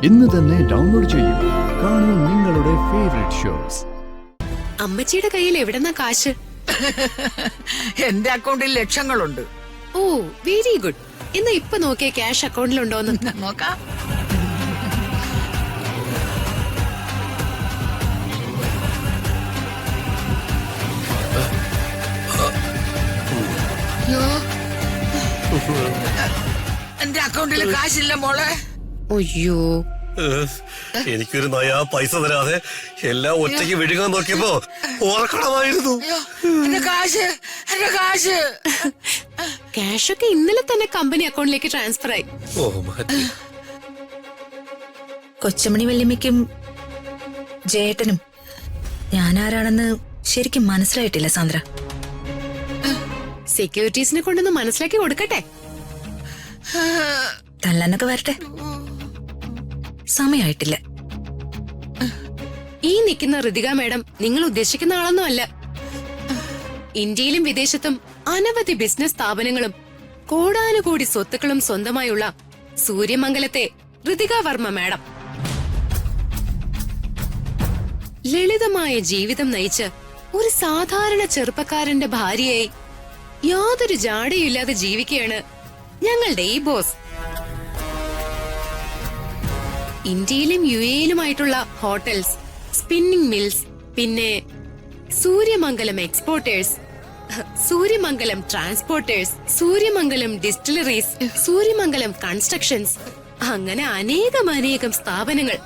ഇന്ന് തന്നെ ഡൗൺലോഡ് ചെയ്യൂ. കാണൂ നിങ്ങളുടെ ഫേവറേറ്റ് ഷോസ്. അമ്മച്ചിയുടെ കയ്യിൽ എവിടെന്നാ കാശ്? എന്റെ അക്കൗണ്ടിൽ ലക്ഷങ്ങളുണ്ട്. ഓ വെരി ഗുഡ്. എന്നാ ഇപ്പൊ നോക്കിയ ക്യാഷ് അക്കൗണ്ടിലുണ്ടോന്ന് നോക്കാം. എന്റെ അക്കൗണ്ടിൽ കാശില്ല മോളെ. അയ്യോ, എനിക്കൊരു നയാ പൈസ തരാതെ എല്ലാം ഒറ്റയ്ക്ക് വിഴുകാൻ നോക്കിയപ്പോ ഓർക്കണമായിരുന്നു. എന്റെ കാശ്, എന്റെ കാശ്. ക്യാഷൊക്കെ ഇന്നലെ തന്നെ കമ്പനി അക്കൗണ്ടിലേക്ക് ട്രാൻസ്ഫർ ആയി. ഓ മാറ്റി. കൊച്ചമണി വല്യമ്മയ്ക്കും ജയേട്ടനും ഞാനാരാണെന്ന് ശരിക്കും മനസ്സിലായിട്ടില്ല സാന്ദ്ര. സെക്യൂരിറ്റീസിനെ കൊണ്ടൊന്ന് മനസ്സിലാക്കി കൊടുക്കട്ടെ. തല്ലാനൊക്കെ വരട്ടെ, സമയായിട്ടില്ല. ഈ നിൽക്കുന്ന ഋതിക മാഡം നിങ്ങൾ ഉദ്ദേശിക്കുന്ന ആളൊന്നും അല്ല. ഇന്ത്യയിലും വിദേശത്തും അനവധി ബിസിനസ് സ്ഥാപനങ്ങളും കോടാനുകോടി സ്വത്തുക്കളും സ്വന്തമായുള്ള സൂര്യമംഗലത്തെ ഋതിക വർമ്മ മാഡം. ലളിതമായ ജീവിതം നയിച്ച് ഒരു സാധാരണ ചെറുപ്പക്കാരന്റെ ഭാര്യയായി യാതൊരു ജാടയുമില്ലാതെ ജീവിക്കുകയാണ് ഞങ്ങളുടെ ഈ ബോസ്. ഇന്ത്യയിലും UAE-ലുമായിട്ടുള്ള ഹോട്ടൽസ്, സ്പിന്നിംഗ് മിൽസ്, പിന്നെ Suryamangalam exporters, Suryamangalam transporters, Suryamangalam distilleries, Suryamangalam constructions, അങ്ങനെ അനേകം സ്ഥാപനങ്ങൾ.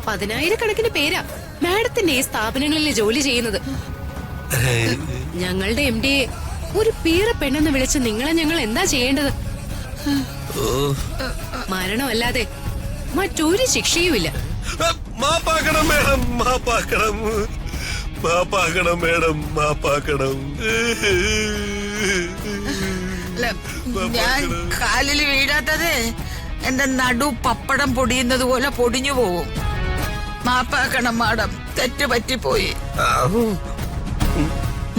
10,000-കണക്കിന് പേരാ മാഡത്തിന്റെ ഈ സ്ഥാപനങ്ങളിൽ ജോലി ചെയ്യുന്നത്. ഞങ്ങളുടെ MD ഒരു പീറ പെണ്ണെന്ന് വിളിച്ച് നിങ്ങളെ ഞങ്ങൾ എന്താ ചെയ്യേണ്ടത്? മരണമല്ലാതെ മറ്റൊരു ശിക്ഷയുമില്ല. മാപ്പാക്കണം മേഡം, മാപ്പാക്കണം, മാപ്പാക്കണം മേഡം, മാപ്പാക്കണം. ഞാൻ കാലിൽ വീഴാത്തത് എന്റെ നടു പപ്പടം പൊടിയുന്നത് പോലെ പൊടിഞ്ഞു പോവും. മാപ്പാക്കണം മാഡം, തെറ്റ് പറ്റിപ്പോയി.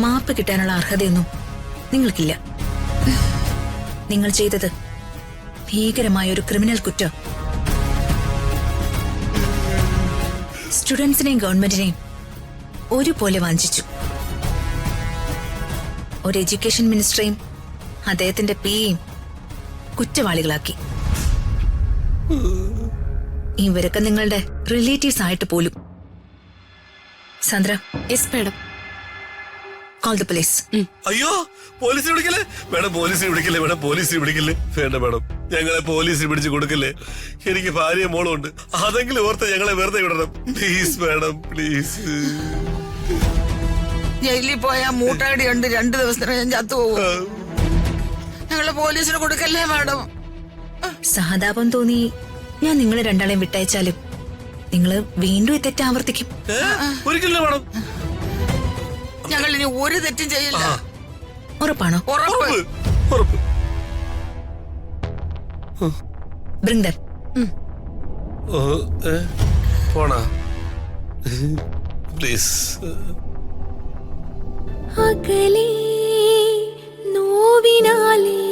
മാപ്പ് കിട്ടാനുള്ള അർഹതയൊന്നും നിങ്ങൾക്കില്ല. നിങ്ങൾ ചെയ്തത് ഭീകരമായ ഒരു ക്രിമിനൽ കുറ്റം. സ്റ്റുഡൻസിനെയും ഗവൺമെന്റിനെയും ഒരുപോലെ വഞ്ചിച്ചു. ഒരു എഡ്യൂക്കേഷൻ മിനിസ്റ്ററെയും അദ്ദേഹത്തിന്റെ PAയും കുറ്റവാളികളാക്കി. ഇവരൊക്കെ നിങ്ങളുടെ റിലേറ്റീവ്സ് ആയിട്ട് പോലും. Sandra, yes madam. Call the police. അയ്യോ, പോലീസിനെ വിളിക്കല്ലേ മേഡം, പോലീസിനെ വിളിക്കല്ലേ മേഡം, പോലീസിനെ വിളിക്കല്ലേ. വേണ്ട മേഡം, ഞങ്ങളെ പോലീസിന് പിടിച്ചു കൊടുക്കല്ലേ. എനിക്ക് ഭാര്യയും മോളും ഉണ്ട്, അതെങ്കിലും ഓർത്ത് ഞങ്ങളെ വെറുതെ വിടണം പ്ലീസ് മേഡം, പ്ലീസ്. ജയിലിൽ പോയാ മൂട്ടാടിയുണ്ട്, 2 ദിവസത്തിന് ഞാൻ ചത്തുപോകും. ഞങ്ങളെ പോലീസിന് കൊടുക്കല്ലേ മാഡം. സഹതാപം തോന്നി ഞാൻ നിങ്ങളെ രണ്ടാളെയും വിട്ടയച്ചാലും നിങ്ങള് വീണ്ടും ഈ തെറ്റ് ആവർത്തിക്കും. ഒരിക്കലും മേഡം, ഞങ്ങൾ ഇനി ഒരു തെറ്റും ചെയ്യില്ല. ഉറപ്പാണോ? ഉറപ്പ്. ഉറപ്പ്. Bring them. പോണാ പ്ലീസ്. അകലേ നോവിനാലേ